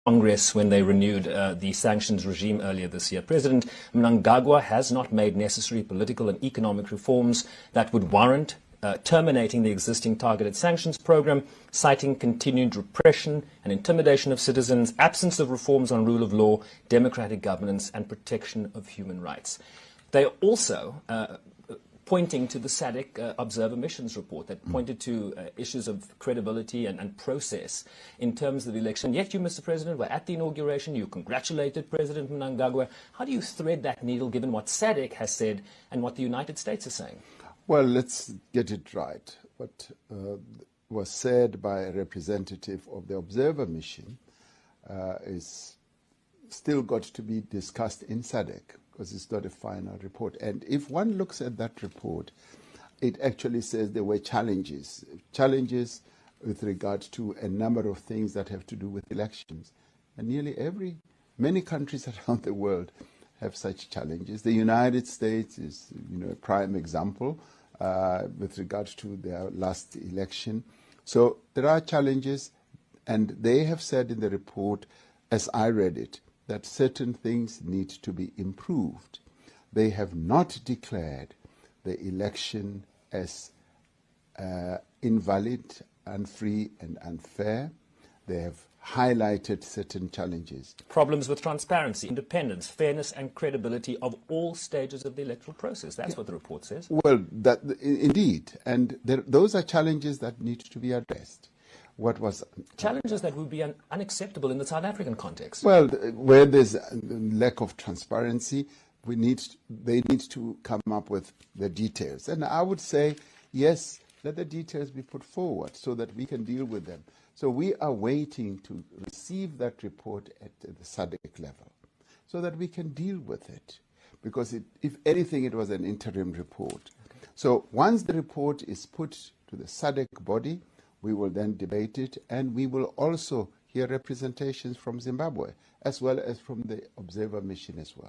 Congress when they renewed the sanctions regime earlier this year. President Mnangagwa has not made necessary political and economic reforms that would warrant terminating the existing targeted sanctions program, citing continued repression and intimidation of citizens, absence of reforms on rule of law, democratic governance, and protection of human rights. They are also pointing to the SADC Observer Missions report that pointed to issues of credibility and process in terms of the election. Yet you, Mr. President, were at the inauguration. You congratulated President Mnangagwa. How do you thread that needle given what SADC has said and what the United States is saying? Well, let's get it right. What was said by a representative of the Observer Mission is still got to be discussed in SADC, because it's not a final report. And if one looks at that report, it actually says there were challenges with regard to a number of things that have to do with elections. And many countries around the world have such challenges. The United States is, a prime example with regard to their last election. So there are challenges, and they have said in the report, as I read it, that certain things need to be improved. They have not declared the election as invalid, unfree, and unfair. They have highlighted certain challenges. Problems with transparency, independence, fairness, and credibility of all stages of the electoral process. That's what the report says. Well, indeed. And those are challenges that need to be addressed. Challenges that would be unacceptable in the South African context. Well, where there's a lack of transparency, they need to come up with the details. And I would say, yes, let the details be put forward so that we can deal with them. So we are waiting to receive that report at the SADC level so that we can deal with it. Because if anything, it was an interim report. Okay. So once the report is put to the SADC body, we will then debate it, and we will also hear representations from Zimbabwe, as well as from the Observer Mission as well.